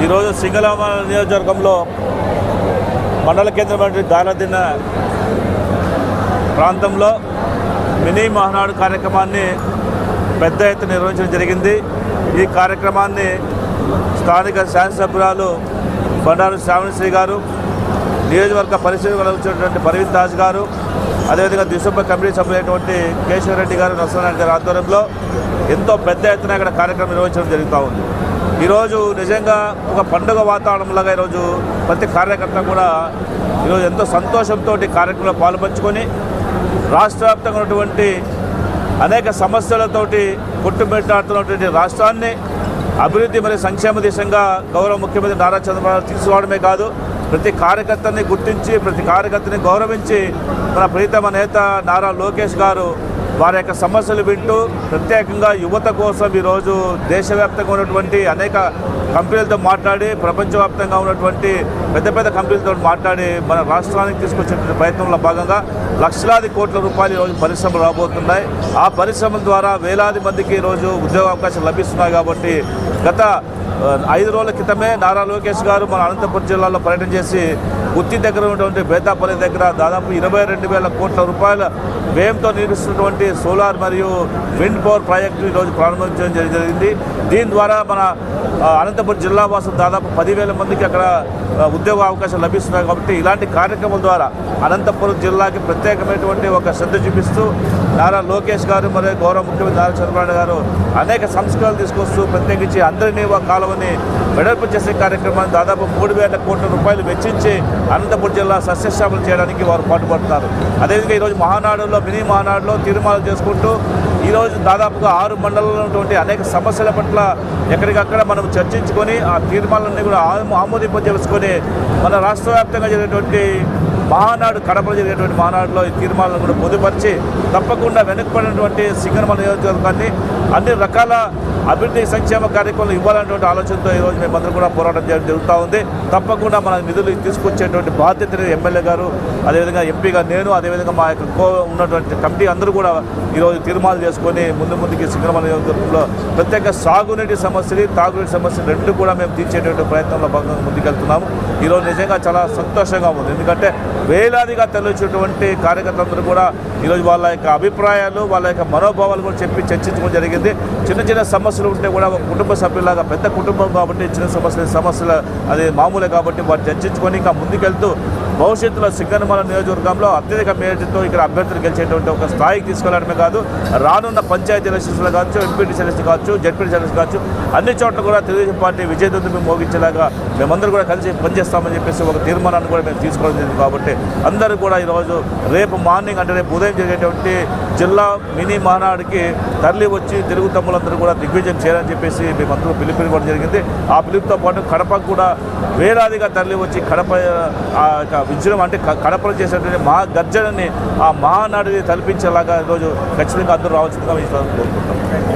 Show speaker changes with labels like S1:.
S1: ఈరోజు సింగలామ నియోజకవర్గంలో మండల కేంద్రమైన గాలదిన్న ప్రాంతంలో మినీ మహానాడు కార్యక్రమాన్ని పెద్ద ఎత్తున నిర్వహించడం జరిగింది. ఈ కార్యక్రమాన్ని స్థానిక శాసనసభ్యురాలు బండారు శ్రావణశ్రీ గారు, నియోజకవర్గ పరిశీలన వచ్చినటువంటి పర్వీన్ దాస్ గారు, అదేవిధంగా దిశభ కమిటీ సభ్యులైనటువంటి కేశవరెడ్డి గారు, నరసింహారెడ్డి గారి ఆధ్వర్యంలో ఎంతో పెద్ద ఎత్తున ఇక్కడ కార్యక్రమం నిర్వహించడం జరుగుతూ ఉంది. ఈరోజు నిజంగా ఒక పండుగ వాతావరణంలాగా ఈరోజు ప్రతి కార్యకర్త కూడా ఈరోజు ఎంతో సంతోషంతో కార్యక్రమంలో పాల్పంచుకొని రాష్ట్ర వ్యాప్తంగా ఉన్నటువంటి అనేక సమస్యలతోటి కొట్టుమిట్టాడుతున్నటువంటి రాష్ట్రాన్ని అభివృద్ధి మరియు సంక్షేమ దిశగా గౌరవ ముఖ్యమంత్రి నారా చంద్రబాబు తీసుకోవడమే కాదు, ప్రతి కార్యకర్తని గుర్తించి ప్రతి కార్యకర్తని గౌరవించి మన ప్రీతమ నేత నారా లోకేష్ గారు వారి యొక్క సమస్యలు వింటూ ప్రత్యేకంగా యువత కోసం ఈరోజు దేశవ్యాప్తంగా ఉన్నటువంటి అనేక కంపెనీలతో మాట్లాడి ప్రపంచవ్యాప్తంగా ఉన్నటువంటి పెద్ద పెద్ద కంపెనీలతో మాట్లాడి మన రాష్ట్రానికి తీసుకొచ్చే ప్రయత్నంలో భాగంగా లక్షలాది కోట్ల రూపాయలు ఈరోజు పరిశ్రమలు రాబోతున్నాయి. ఆ పరిశ్రమల ద్వారా వేలాది మందికి ఈరోజు ఉద్యోగ అవకాశాలు లభిస్తున్నాయి. కాబట్టి గత 5 రోజుల క్రితమే నారా లోకేష్ గారు మన అనంతపురం జిల్లాలో పర్యటన చేసి గుత్తి దగ్గర ఉన్నటువంటి బేతాపల్లి దగ్గర దాదాపు 22,000 కోట్ల రూపాయల వ్యయంతో నిర్మిస్తున్నటువంటి సోలార్ మరియు విండ్ పవర్ ప్రాజెక్టు ఈరోజు ప్రారంభించడం జరిగింది. దీని ద్వారా మన అనంతపురం జిల్లా వాసులు దాదాపు 10,000 మందికి అక్కడ ఉద్యోగ అవకాశాలు లభిస్తున్నాయి. కాబట్టి ఇలాంటి కార్యక్రమాల ద్వారా అనంతపురం జిల్లాకి ప్రత్యేకమైనటువంటి ఒక శ్రద్ధ చూపిస్తూ నారా లోకేష్ గారు మరియు గౌరవ ముఖ్యమంత్రి నారా చంద్రబాబు గారు అనేక సంస్కరణలు తీసుకొస్తూ ప్రత్యేకించి అందరినీ కాలువని వెడల్పు చేసే కార్యక్రమాన్ని దాదాపు 3,000 కోట్ల రూపాయలు వెచ్చించి అనంతపురం జిల్లా సస్యశ్యామలు చేయడానికి వారు పాటుపడుతున్నారు. అదేవిధంగా ఈరోజు మహానాడులో మినీ మహానాడులో తీర్మానాలు చేసుకుంటూ ఈరోజు దాదాపుగా 6 మండలాల్లో ఉన్నటువంటి అనేక సమస్యల పట్ల ఎక్కడికక్కడ మనం చర్చించుకొని ఆ తీర్మానాలన్నీ కూడా ఆమోదింపజేసుకొని మన రాష్ట్ర వ్యాప్తంగా జరిగేటువంటి మహానాడు కడపలో జరిగేటువంటి మహానాడులో ఈ తీర్మానాలను కూడా పొందుపరిచి తప్పకుండా వెనుకబడినటువంటి సింగనమల నియోజకవర్గాన్ని అన్ని రకాల అభివృద్ధి సంక్షేమ కార్యక్రమాలు ఇవ్వాలనేటువంటి ఆలోచనతో ఈరోజు మేమందరం కూడా పోరాటం జరుగుతూ ఉంది. తప్పకుండా మన నిధులు తీసుకొచ్చేటువంటి బాధ్యత ఎమ్మెల్యే గారు, అదేవిధంగా ఎంపీగా నేను, అదేవిధంగా మా యొక్క ఉన్నటువంటి కమిటీ అందరూ కూడా ఈరోజు తీర్మానాలు చేసుకొని ముందుకి సింగనమల నియోజకవర్గంలో ప్రత్యేక సాగునీటి సమస్యలు, తాగునీటి సమస్యలు రెండు కూడా మేము తీర్చేటువంటి ప్రయత్నంలో భాగంగా ముందుకెళ్తున్నాము. ఈరోజు నిజంగా చాలా సంతోషంగా ఉంది. ఎందుకంటే వేలాదిగా తెలిసినటువంటి కార్యకర్తలందరూ కూడా ఈరోజు వాళ్ళ యొక్క అభిప్రాయాలు, వాళ్ళ యొక్క మనోభావాలు కూడా చెప్పి చర్చించడం జరిగింది. చిన్న చిన్న సమస్యలు ఉంటే కూడా ఒక కుటుంబ సభ్యులాగా, పెద్ద కుటుంబం కాబట్టి చిన్న సమస్యలు అది మామూలే కాబట్టి వారు చర్చించుకొని ఇంకా ముందుకెళ్తూ భవిష్యత్తులో సింగనమల నియోజకవర్గంలో అత్యధిక మేరతో ఇక్కడ అభ్యర్థులు గెలిచేటువంటి ఒక స్థాయికి తీసుకెళ్లడమే కాదు, రానున్న పంచాయతీ ఎలక్షన్స్లో కావచ్చు, ఎంపీటీసీ ఎలక్షన్ కావచ్చు, జడ్పీటీసీ ఎలక్షన్ కావచ్చు, అన్ని చోట్ల కూడా తెలుగుదేశం పార్టీ విజయదుందుని మోగించేలాగా మేమందరూ కూడా కలిసి పనిచేస్తామని చెప్పేసి ఒక తీర్మానాన్ని కూడా మేము తీసుకోవడం జరిగింది. కాబట్టి అందరూ కూడా ఈరోజు రేపు మార్నింగ్ అంటే రేపు ఉదయం జరిగేటువంటి జిల్లా మినీ మహానాడుకి తరలి వచ్చి తెలుగు తమ్ములందరూ కూడా దిగ్విజయం చేయాలని చెప్పేసి మేమందరూ పిలుపునివ్వడం జరిగింది. ఆ పిలుపుతో పాటు కడపకు కూడా వేలాదిగా తరలి వచ్చి కడప విజృంభణ అంటే కడపలో చేసేటువంటి మహా గర్జనని ఆ మహానాడిని తలపించేలాగా ఈరోజు ఖచ్చితంగా అందరూ రావాల్సిందిగా కోరుకుంటాం.